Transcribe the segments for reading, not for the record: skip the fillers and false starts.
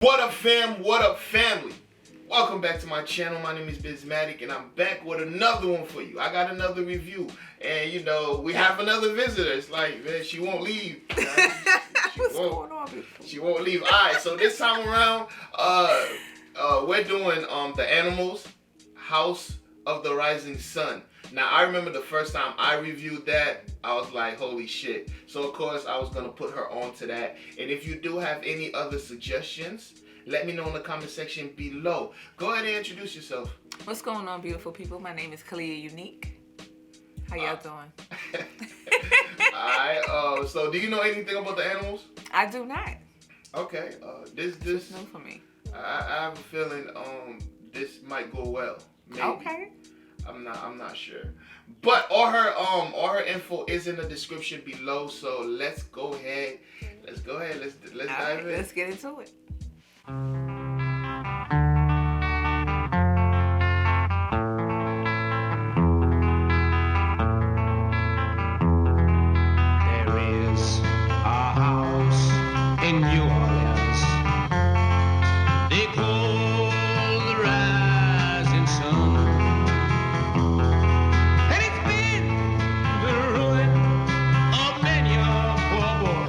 What up, fam? What up, family? Welcome back to my channel. My name is BizMatik, and I'm back with another one for you. I got another review, and we have another visitor. It's like, man, she won't leave. What's going on? She won't leave. All right, so this time around, we're doing the Animals House of the Rising Sun. Now, I remember the first time I reviewed that, I was like, holy shit. So, of course, I was going to put her on to that. And if you do have any other suggestions, let me know in the comment section below. Go ahead and introduce yourself. What's going on, beautiful people? My name is Kalia Unique. How y'all doing? Alright, so do you know anything about the Animals? I do not. Okay, this It's new for me. I have a feeling this might go well. Maybe. Okay. I'm not sure. But all her info is in the description below, so let's go ahead. Let's dive in. Let's get into it. There is a house in New Orleans they call the Rising Sun, and it's been the ruin of many a poor boy.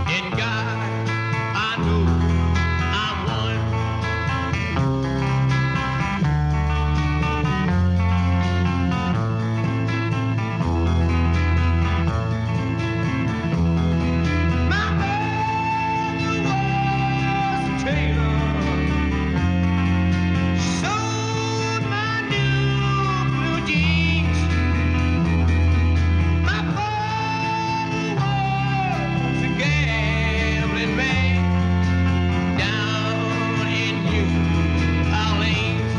And God, I know I'm one. My mother was a tailor. She sewed my new blue jeans. My father was a gambling man down in New Orleans.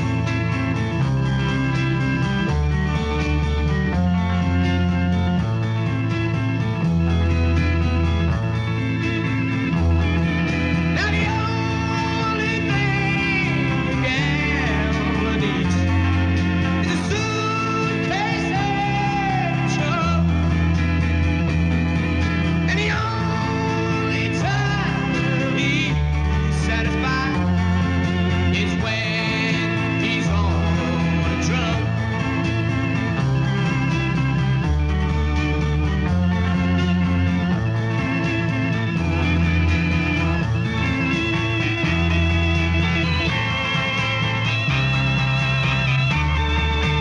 Now the only thing a gambler needs is a suitcase and trouble, and the only time he's satisfied is when he's on a drum.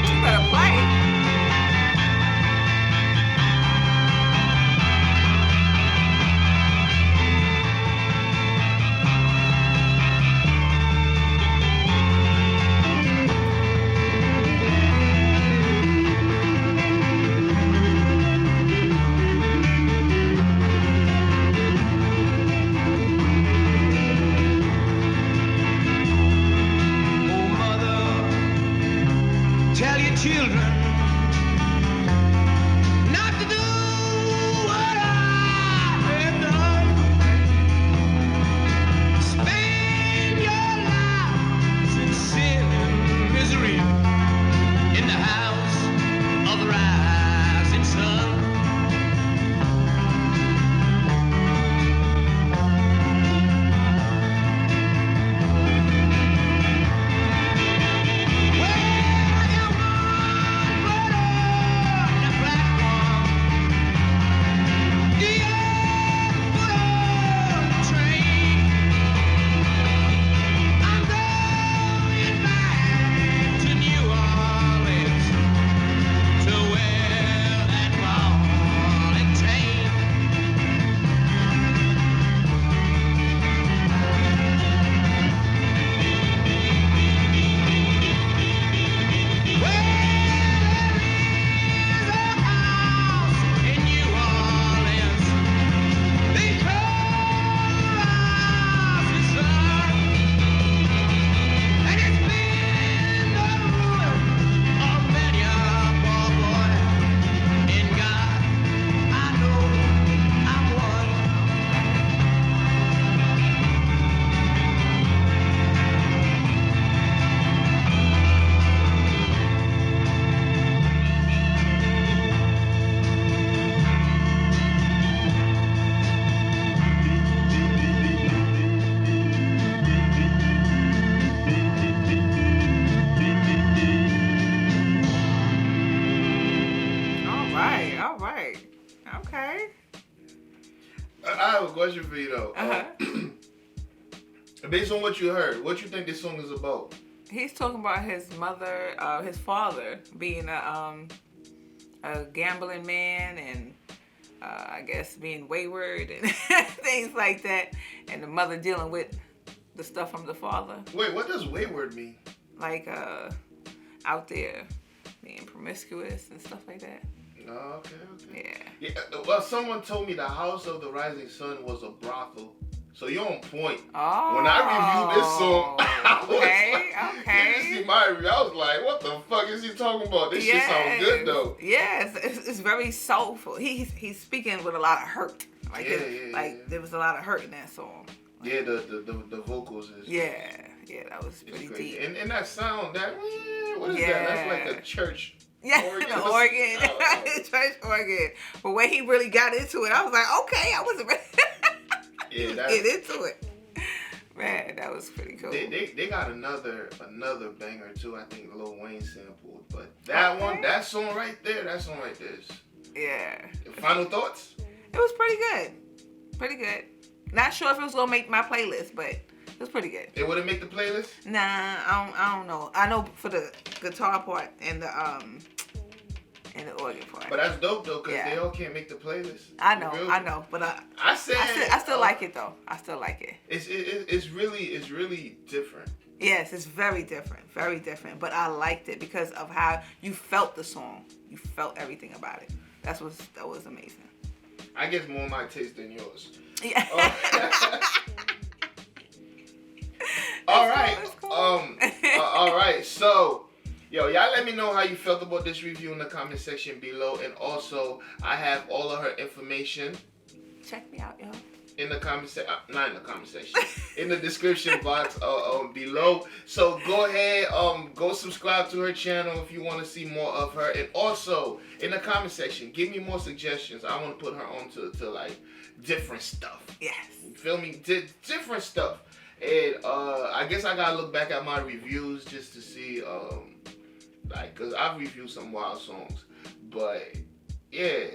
You better play. Oh, mother, tell your children not to do what I have done. Spend your lives in sin and misery in the house of the rising sun. Well, you I have a question for you though. Based on what you heard, what you think this song is about? He's talking about his mother, his father being a gambling man and I guess being wayward and things like that, and the mother dealing with the stuff from the father. Wait, what does wayward mean? Like out there being promiscuous and stuff like that. Oh, okay. Yeah. Yeah. Well, someone told me the House of the Rising Sun was a brothel. So you're on point. Oh. When I reviewed this song, I was like, okay. you didn't see my review. I was like, what the fuck is he talking about? This shit sounds good though. Yes, it's very soulful. He's speaking with a lot of hurt. Like there was a lot of hurt in that song. Yeah, the vocals is. Yeah, that was pretty deep. And that sound, what is that? That's like a church. Yeah, organ. the organ, church organ. But when he really got into it, I was like, okay, I wasn't ready to get into it. Man, that was pretty cool. They got another banger too. I think Lil Wayne sampled, but that song right there is. Yeah. Final thoughts? It was pretty good. Not sure if it was gonna make my playlist, but it was pretty good. It wouldn't make the playlist? Nah, I don't know. I know for the guitar part and the organ part. But that's dope though, cause they all can't make the playlist. I know, but I still like it though. I still like it. It's really different. Yes, it's very different. But I liked it because of how you felt the song. You felt everything about it. That was amazing. I guess more my taste than yours. Yeah. All right. Cool. All right. So, y'all let me know how you felt about this review in the comment section below, and also I have all of her information. Check me out, y'all. In the comment section, not in the comment section, in the description box below. So go ahead, go subscribe to her channel if you want to see more of her, and also in the comment section, give me more suggestions. I want to put her on to like different stuff. Yes. You feel me? Different stuff. And I guess I gotta look back at my reviews just to see, like, cause I've reviewed some wild songs, but yeah,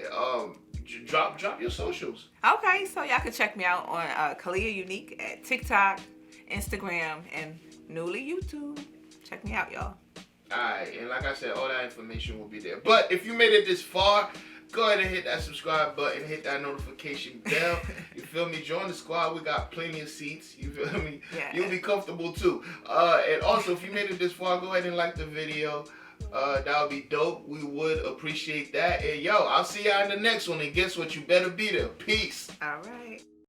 drop your socials. Okay, so y'all can check me out on Kalia Unique at TikTok, Instagram, and newly YouTube. Check me out, y'all. Alright, and like I said, all that information will be there. But if you made it this far, go ahead and hit that subscribe button, hit that notification bell. You feel me? Join the squad. We got plenty of seats. You feel me? Yeah. You'll be comfortable too. And also, if you made it this far, go ahead and like the video. That would be dope. We would appreciate that. And yo, I'll see y'all in the next one. And guess what? You better be there. Peace. All right.